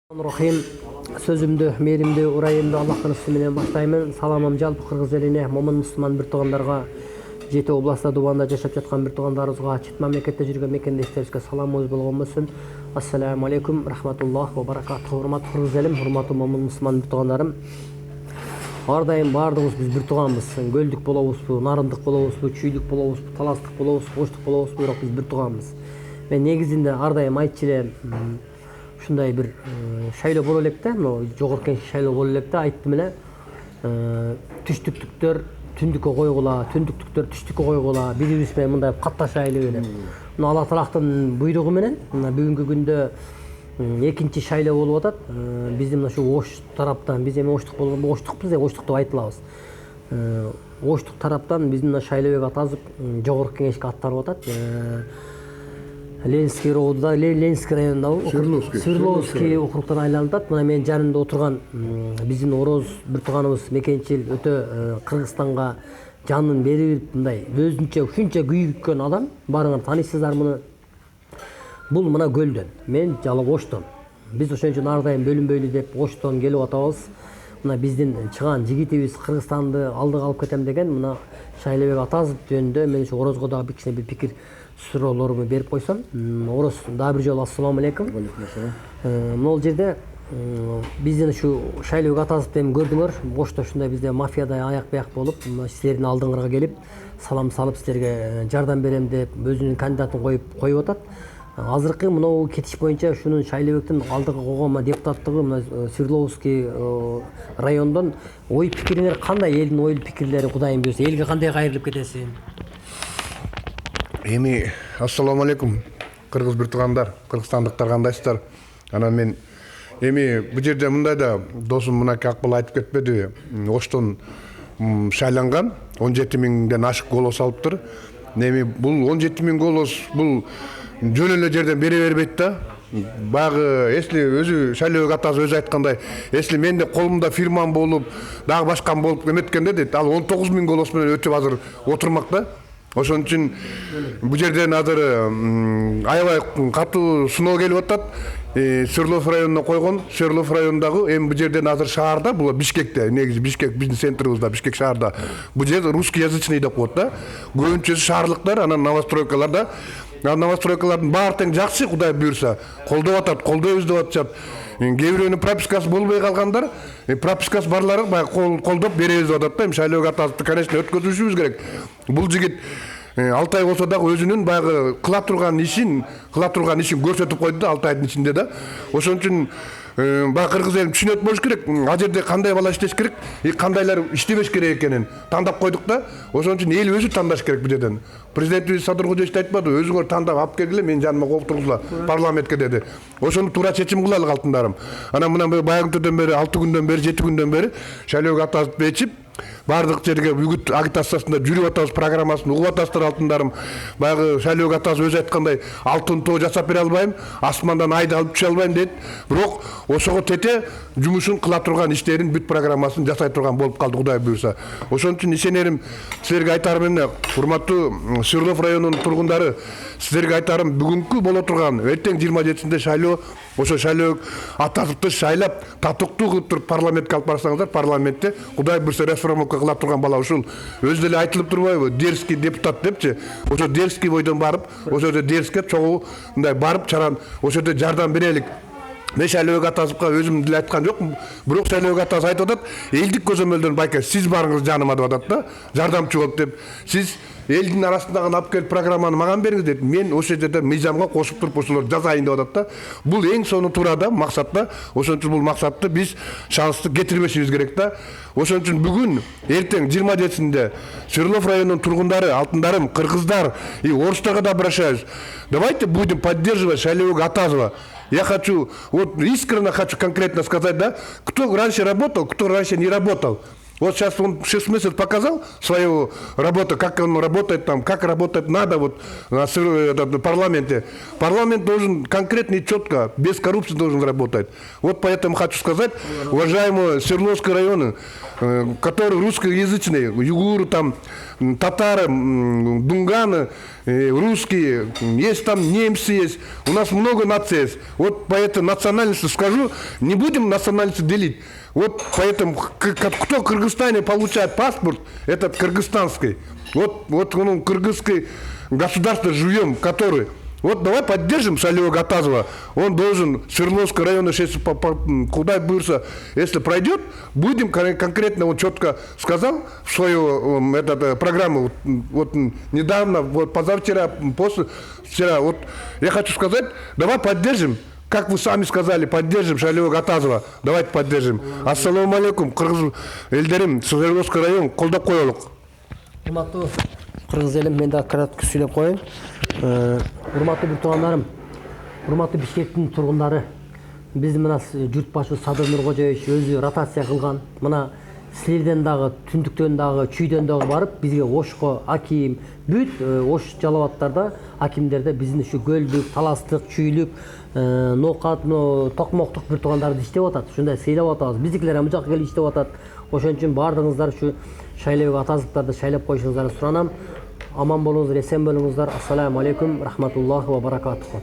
Рахим сөзүмдү мээримдүү урайымдуу Аллахтын исми менен баштаймын. Саламым жалпы кыргыз элине, момун мусулман бир туугандарга, жети областта Дубанда жашап жаткан бир туугандарыбызга, чет мамлекетте жүргөн мекендештерибизге саламыбыз болгон болсун. Ассаламу алейкум, рахматуллах ва баракатуху. Урматтуу кыргыз элим, урматтуу момун мусулман бир туугандарым. Ар дайым баардыгыбыз биз бир тууганбыз. Көлдүк болобузбу, нарындык болобузбу, чүйдүк болобузбу, таластык болобузбу, оштук болобузбу, бирок биз бир тууганбыз. Мен негизинде ар дайым айтчу элем, ушундай бир шайлоо боло элек да, жогорку кеңеш шайлоо боло элек да, айттым эле. Түштүктүктөр түндүккө койгула, түндүктүктөр түштүккө койгула, бири-бирибиз менен мындай катташайлы эле. Мына Алла Таалактын буйругу менен мына бүгүнкү күндө экинчи шайлоо болуп атат. Биздин мына ушу Ош тараптан, биз эми Оштук болгондо Оштукпуз, Оштук деп айтылабыз. Оштук тараптан биздин мына Шайлообек атабыз жогорку кеңешке атталып атат. Ленинский роодда, Ленинский районунда, Свердловский округтан айланып. Мына менин жанымда отурган биздин Ороз бир тууганыбыз мекенчил өтө Кыргызстанга жанын берип, мындай өзүнчө ушунча күйүккөн адам. Барыңар тааныйсыздар муну. Бул мына көлдөн. Мен жала Оштон. Биз ошон үчүн ар дайым бөлүнбөйлү деп Оштон келип атабыз. Мына биздин чыган жигитибиз Кыргызстанды алдыга алып кетем деген мына Шайлообек атабыз жөнүндө мен ушу Орозго дагы бир кичине бир пикир суроолорумду берип койсом. Ороз дагы бир жолу ассаламу алейкум. Могул жерде биздин ушу Шайлообек атабызды эми көрдүңөр. Ошто ушундай бизде мафиядай аяк-бияк болуп, силердин алдыңарга келип, салам салып силерге жардам берем деп өзүнүн кандидатын коюп атат. Азыркы мынау кетиш боюнча ушунун Шайлообектин алдыга койгон депутаттыгы мына Свердловский райондон ой пикириңер кандай? Элдин ой пикирлери Кудайым буйрса элге кандай кайрылып кетесиң? Эми ассаламу алейкум кыргыз бир туугандар, кыргызстандыктар кандайсыздар? Анан мен эми бул жерде мындай да досум мынакей Акбал айтып кетпеди? Оштон шайланган 17 миңден ашык голос алыптыр. Эми бул 17 миң голос бул жөн эле жерден бере бербейт да. Багы если өзү Шайлообек атабыз өзү айткандай, если менде колумда фирмам болуп, дагы башкам болуп эметкенде дейт, ал 19 миң голос менен өтүп азыр отурмак да. Ошон үчүн бул жерден азыр аябай катуу сыноо келип атат. Свердлов районуна койгон, Свердлов районундагы эми бул жерден азыр шаарда, бул Бишкекте, негизи Бишкек биздин центрибизде, Бишкек шаарда. Бул жер русскоязычный деп коет да. Көбүнчөсү шаарлыктар, анан новостройкаларда. Новостройкалардын баары тең жакшы, Кудай буйрса, колдоп атат, колдойбуз деп атышат. Кээ бирөөнүн пропискасы болбой калгандар, пропискасы барлары баягы колдоп беребиз деп атат да. Эми Шайлообек атабызды, конечно, өткөзүшүбүз керек. Бул жигит 6 ай болсо дагы өзүнүн баягы кыла турган ишин көрсөтүп койду да 6 айдын ичинде да. Ошон үчүн баягы кыргыз элин түшүнөт болуш керек. Ал жерде кандай бала иштеш керек, кандайлар иштебеш керек экенин тандап койдук да. Ошон үчүн эл өзү тандаш керек бул жерден. Президентибиз Садыр Кожоевич айтпадыбы, өзүңөр тандап алып келгиле, менин жаныма коюп тургузула парламентке деди. Ошону туура чечим кылалы алтындарым. Анан мына баягынтөдөн бери 6 күндөн бери, 7 күндөн бери Шайлообек атабызды ечип бардык жерге үгүт агитациясында жүрүп атабыз, программасын угуп атасыздар алтындарым. Баягы Шайлообек атабыз өзү айткандай, алтын тоо жасап бере албайм, асмандан айды алып түшө албайм дейт. Бирок ошого тете жумушун кыла турган иштерин бүт программасын жасай турган болуп калды, Кудай буйрса. Ошон үчүн ишенерим, силерге айтарым эмне, урматтуу Свердлов районунун тургундары, силерге айтарым, бүгүнкү боло турган эртең 27-синде шайлоо, ошо Шайлообек атабызды шайлап, татыктуу кылып туруп парламентке алып барсаңыздар, парламентте Кудай буйрса реформалыкка кыла турган бала ушул өзү деле айтылып турбайбы, дерзкий депутат депчи. Ошо дерзкий бойдон барып, ошо жерде дерзкий чогуу мындай барып чаран ошо жерде жардам берелик. Мен Шайлообек атабызга өзүм деле айткан жокмун, бирок Шайлообек атабыз айтып атат, элдик көзөмөлдөн байка сиз барыңыз жаныма деп атат да, жардамчы болуп деп. Сиз элдин арасындагы алып келип программаны маган бериңиз дейт. Мен ошол жерде мыйзамга кошуп туруп ошолорду жазайын деп атат да. Бул эң сону туура да, максат да. Ошон үчүн бул максатты биз шансты кетирбешибиз керек да. Ошон үчүн бүгүн эртең 27-синде Свердлов районунун тургундары, алтындарым, кыргыздар и орустарга да обращаюсь. Давайте будем поддерживать Шайлообек атабызга. Я хочу, вот искренне хочу конкретно сказать, да, кто раньше работал, кто раньше не работал. Вот сейчас он 6 месяцев показал свою работу, как он работает там, как работать надо вот на парламенте. Парламент должен конкретно и четко, без коррупции должен работать. Вот поэтому хочу сказать, уважаемые Свердловские районы, которые русскоязычные, югуры там, татары, дунганы, русские, есть там немцы есть, у нас много наций есть. Вот по этой национальности скажу, не будем национальности делить. Вот поэтому, кто в Кыргызстане получает паспорт, этот кыргызстанский, вот он кыргызской государстве живем, который... Вот давай поддержим Шалева Гатазова. Он должен Свердловского района, если куда быстро, если пройдет, будем конкретно, он четко сказал в свою программу. Вот недавно, вот позавчера, вчера, вот я хочу сказать, давай поддержим. Как вы сами сказали, поддержим Шалева Гатазова. Давайте поддержим. Ассаламу алейкум, Кыргыз элдерим, Свердловский район, колдоп коелук. Урматтуу кыргыз элим, мен да кыраткы сүйлөп коеюн. Урматтуу бир туугандарым, урматтуу Бишкектин тургундары, биздин мына журт башыбыз Садыр Нуркожоевич өзү ротация кылган. Мына силерден дагы, Түндүктөн дагы, Чүйдөн дагы барып, бизге Ошко, Аким, бүт Ош Жалалабаттарда, Акимдерде биздин ушу Көлдүк, Таластык, Чүйлүк, Нокат, Токмоктук бир туугандарды иштеп атат. Ушундай сыйлап атабыз. Биздикилер мына жака келип иштеп атат. Ошон үчүн баардыгыңыздар ушу Шайлебек Атазовдарды шайлап коюшуңуздарды суранам. Аман болуңуздар, эсен болуңуздар. Ассаламу алейкум, рахматуллахи ва баракатуху.